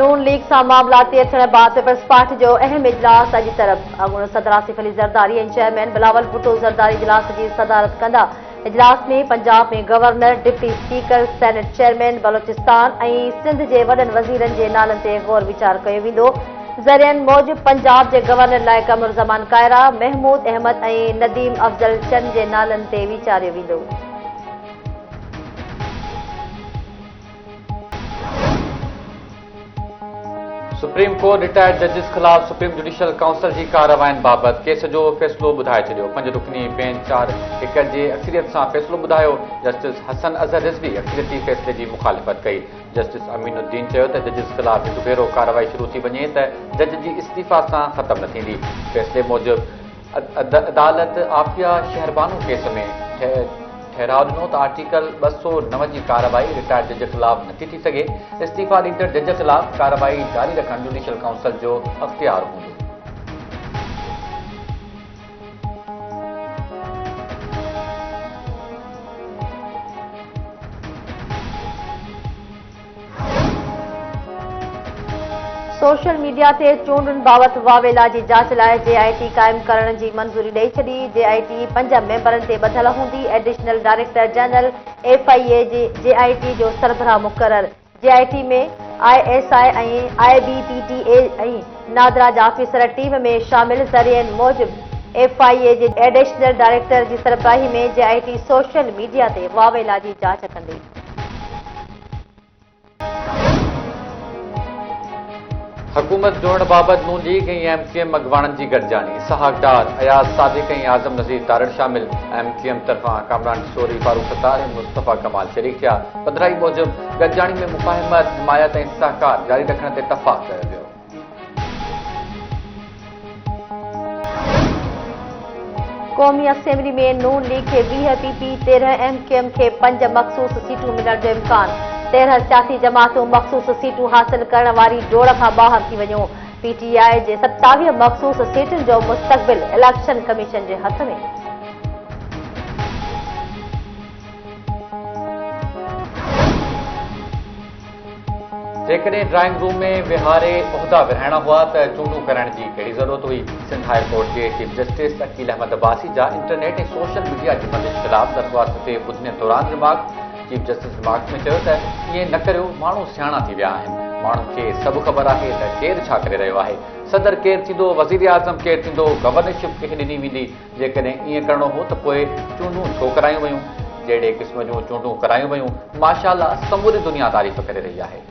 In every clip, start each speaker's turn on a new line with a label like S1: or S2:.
S1: नून league सां मामलाती अचण बाद पीपल्स पार्टी जो अहम इजलास अॼु तरफ़ अॻूणो सदर आसिफ अली ज़रदारी ऐं चेयरमैन बिलावल भुट्टो ज़रदारी इजलास जी सदारत कंदा। इजलास में पंजाब में governor, deputy speaker, senate chairman, Balochistan ऐं सिंध जे वॾनि वज़ीरनि जे नालनि ते गौर वीचार कयो वेंदो। ज़रियनि मूजिबि पंजाब जे गवर्नर लाइ कमरुज़मान कायरा, महमूद अहमद ऐं नदीम अफ़ज़ल चंद जे नालनि ते वीचारियो वेंदो।
S2: सुप्रीम कोर्ट रिटायर्ड जजिस खिलाफ सुप्रीम जुडिशियल काउंसिल की कार्रवाइन बाबत केस जो फैसलो बुधाए छॾियो। 5 रुकनी बेंच 4-1 जे अक्सरियत सां फैसलो बुधायो। जस्टिस हसन अज़हर रिज़वी अक्सरियती फैसले की मुखालिफ़त कई। जस्टिस अमीनुद्दीन चयो त जजिस खिलाफ हिकु भेरो कार्रवाई शुरू थी वञे त जज जी इस्तीफ़ा सां ख़त्म न थींदी। फैसले मूजिबि अदालत आफिया शहरबानू केस में ठहराव ॾिनो त आर्टिकल 209 की कार्रवाई रिटायर्ड जज खिलाफ नथी थी सघे। इस्तीफ़ा ॾींदड़ जज खिलाफ कार्रवाई जारी रखण जुडिशियल काउंसिल जो अख्तियार हूंदो।
S1: सोशल मीडिया ते चूंडुनि बाबति वावेला जी जांच लाइ JIT क़ाइमु करण जी मंज़ूरी ॾेई छॾी। JIT 5 मेंबरनि ते ॿधल हूंदी। एडिशनल डायरेक्टर जनरल FIA जे JIT जो सरबराह मुक़रर। JIT में ISI ऐं IBPTA ऐं नादरा जा ऑफिसर टीम में शामिल। ज़रियनि मूजिबि FIA जे एडिशनल डायरेक्टर जी सरबराही में JIT सोशल मीडिया ते वावेला जी जांच कंदी।
S2: हुकूमत जोड़ण बाबति नून लीग ऐं MQM अॻवाननि जी गॾिजाणी। इसहाक डार, अयाज सादिक ऐं आज़म नज़ीर तारड़ शामिल। MQM तरफ़ां कामरान टिसोरी, फारूक सत्तार ऐं मुस्तफ़ा कमाल शरीक थिया। पधिराई मूजिबि गॾिजाणी में मुफ़ाहिमत, हिमायत ऐं सहकार जारी रखण ते इतफ़ाक़ कयो वियो।
S1: क़ौमी असेंबली में नून लीग खे 20 PP, 13 MQM खे 5 मख़सूस सीटूं मिलण जो इम्कान। 13 सियासी जमातूं मख़सूस सीटूं हासिल करण वारी डोड़ खां ॿाहिरि थी वञो। PTI जे 27 मख़सूस सीटुनि जो मुस्तक़बिल इलेक्शन कमीशन जे हथ में।
S2: जेकॾहिं ड्राइंग रूम में विहारे उहिदा विरहाइणा हुआ त चूंडूं करण जी कहिड़ी ज़रूरत हुई। सिंध हाई कोर्ट जे चीफ जस्टिस अकील अहमद अब्बासी जा इंटरनेट ऐं सोशल मीडिया जी बंदिश ख़िलाफ़ दरख़्वास्त ते ॿुधण दौरान रिमार्क। चीफ जस्टिस रिमार्क में चयो त ईअं न करियो, माण्हू सियाणा थी विया आहिनि। माण्हुनि खे सभु ख़बर आहे त केरु छा करे रहियो आहे। सदर केरु थींदो, वज़ीर आज़म केरु थींदो, गवर्नरशिप कंहिंखे ॾिनी वेंदी। जेकॾहिं ईअं करिणो हो त पोइ चूंडूं छो करायूं वयूं। जहिड़े क़िस्म जूं चूंडूं करायूं वयूं, माशाअल्लाह समूरी दुनिया तारीफ़ करे रही आहे।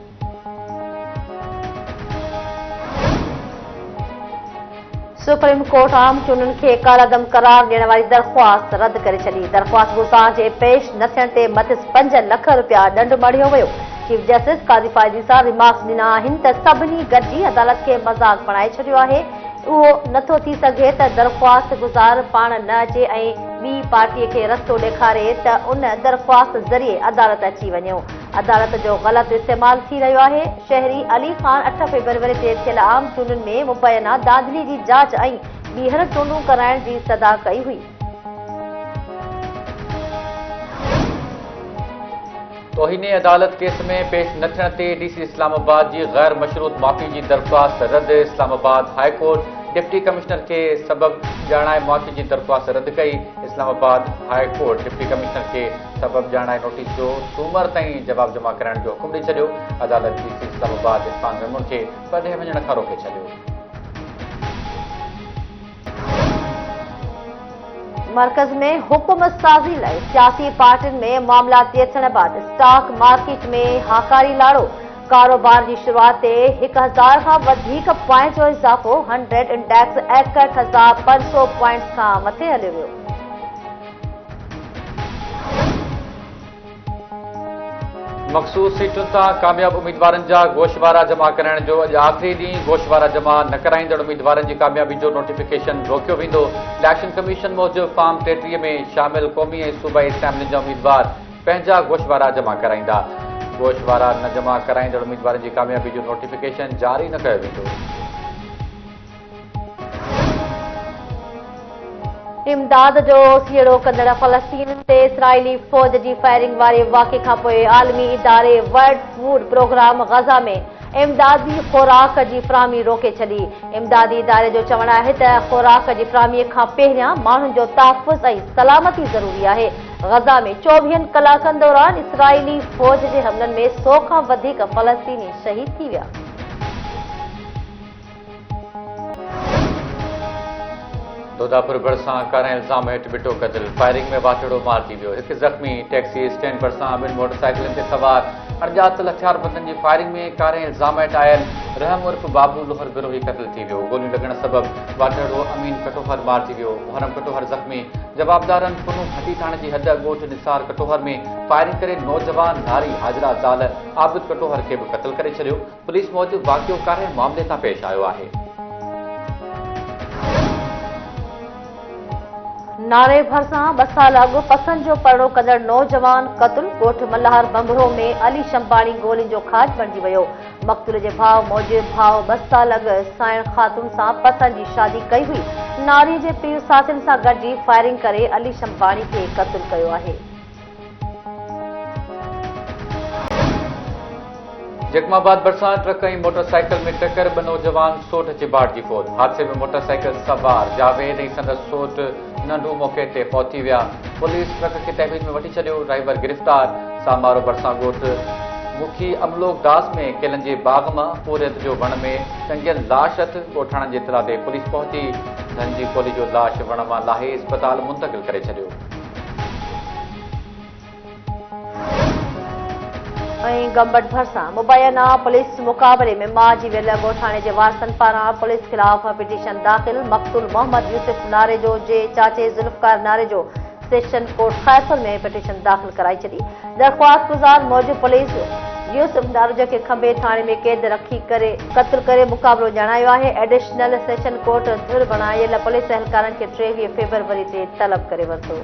S1: सुप्रीम कोर्ट आम चूंडुनि खे कालादम करार ॾियण वारी दरख़्वास्त रद्द करे छॾी। दरख़्वास्त गुज़ार जे पेश न थियण ते मथिस 5 लख रुपया ॾंढ मढ़ियो वियो। चीफ जस्टिस काज़ी फाइज़ी सां रिमार्क्स ॾिना आहिनि त सभिनी गॾिजी अदालत खे मज़ाक़ बणाए छॾियो आहे। उहो नथो थी सघे त दरख़्वास्त गुज़ार पाण न अचे ऐं ॿी पार्टीअ खे रस्तो ॾेखारे त उन दरख़्वास्त ज़रिए अदालत अची वञो। अदालत जो ग़लति इस्तेमालु थी रहियो आहे। शहरी अली ख़ान 8 फरवरी ते थियल आम चूंडुनि में मुबैना धांधली जी जांच ऐं ॿीहर चूंडूं कराइण जी सदा कई हुई।
S2: तौहीने अदालत केस में पेश न थियण ते DC इस्लामाबाद जी गैर मशरूत माफ़ी जी दरख़्वास्त रद्द। Islamabad high court deputy commissioner के सबब ॼाणाए माफ़ी की दरख़्वास्त रद्द कई। Islamabad high court deputy commissioner के सबब ॼाणाए नोटिस जो सूमर ताईं जवाब जमा कराइण जो हुकुम ॾेई छॾियो। अदालत DC इस्लामाबाद इरफान मेमून खे परॾेह वञण खां रोके छॾियो।
S1: मरकज़ में हुकुम साज़ी लाइ सियासी पार्टियुनि में मामलाती अचण बाद स्टॉक मार्केट में हाकारी लाड़ो। कारोबार की शुरुआत ते 1000 खां वधीक पॉइंट जो इज़ाफ़ो। 100 इंडेक्स 61,500 पॉइंट्स खां मथे हलियो वियो।
S2: मख़सूस सीटुनि तां कामयाब उम्मीदवारनि जा गोशवारा जमा करण जो अॼु आख़िरी ॾींहुं। गोशवारा जमा न कराईंदड़ उम्मीदवारनि जी कामयाबी जो नोटिफिकेशन रोकियो वेंदो। इलेक्शन कमीशन मूजिबि फॉर्म 33 में शामिल क़ौमी ऐं सूबाई असेंबलियुनि जा उम्मीदवार पंहिंजा गोशवारा जमा कराईंदा। गोशवारा न जमा कराईंदड़ उम्मीदवारनि जी कामयाबी जो नोटिफिकेशन जारी न कयो वेंदो।
S1: इमदाद जो सीड़ो कंदड़ फ़लस्तीन ते इसराइली फ़ौज जी फायरिंग वारे वाक़े खां पोइ आलमी इदारे वर्ल्ड फूड प्रोग्राम ग़ज़ा में इमदादी खुराक जी फराहमी रोके छॾी। इमदादी इदारे जो चवणु आहे त खुराक जी फराहमीअ खां पहिरियां माण्हुनि जो तहफ़ुज़ ऐं सलामती ज़रूरी आहे। गज़ा में 24 कलाकनि दौरान इसराइली फ़ौज जे हमलनि में 100 खां वधीक फ़लस्तीनी शहीद थी विया।
S2: दोदापुर भरिसां कारे इल्ज़ाम हेठि बिटो क़त्ल, फायरिंग में वाटड़ो मार थी वियो। हिकु ज़ख़्मी, टैक्सी स्टैंड भरिसां ॿिनि मोटरसाइकिलनि ते सवार अणॼातल हथियारबंदनि जी फायरिंग में कारे इल्ज़ाम हेठि आयल रहम उर्फ़ बाबू लोहर गिरोही क़त्ल थी वियो। गोलियूं लॻण सबबि वाटड़ो अमीन कटोहर मार थी वियो। मुहरम कटोहर ज़ख़्मी, जवाबदारनि पुनू भटी थाणे जी हद ॻोठ निसार कटोहर में फायरिंग करे नौजवान नारी हाजरा ज़ाल आबिद कटोहर खे बि क़त्ल करे छॾियो। पुलिस मूजिबि वाक़ियो कारे मामले तां पेश आयो आहे।
S1: नारे भरिसां 2 साल अॻु पसंदि जो परणो कंदड़ नौजवान क़त्ल। ॻोठ मल्हार बंबरो में अली शंपाणी गोलियुनि जो खाज बणिजी वियो। मक़तूल जे भाउ मूजिबि भाउ 2 साल अॻु साइण ख़ातून सां पसंदि जी शादी कई हुई। नारी जे पीउ साथियुनि सां गॾिजी फायरिंग करे अली शंपाणी खे क़त्ल कयो आहे।
S2: जखमाबाद भरिसां ट्रक ऐं मोटरसाइकिल में टक्कर, 2 नौजवान सोठ चिबाड़ जी फौत। हादसे में मोटरसाइकिल सवार जावेद ऐं संदसि सोठ नंढू मौक़े ते फौत थी विया। पुलिस ट्रक खे तहवीज़ में वठी छॾियो। ड्राइवर गिरफ़्तार। सामारो भरिसां ॻोठ मुखी अमलोक दास में केलनि जे बाग़ मां पूरियत जो वण में टंगियल लाश हथ। ॻोठाणनि जे इतला ते पुलिस पहुची धनजी कोली जो लाश वण मां लाहे इस्पताल मुंतक़िल करे छॾियो।
S1: गंबट भरिसां मुबैना पुलिस मुक़ाबले में मां जी वियल ॻोठाणे जे वारसनि पारां पुलिस ख़िलाफ़ पिटीशन दाख़िल। मक़तूल मोहम्मद यूसुफ नारे जो जे चाचे ज़ुल्फ़कार नारे जो सेशन कोर्ट ख़ैरपुर में पिटीशन दाख़िल कराई छॾी। दरख़्वास्त गुज़ार मूजिबि पुलिस यूसुफ नारुज खे खंबे थाणे में क़ैद रखी करे क़त्ल करे मुक़ाबलो ॼाणायो आहे। एडिशनल सेशन कोर्ट धुर बणायल पुलिस एहलकारनि खे 23 फ़रवरी ते तलब करे वरितो।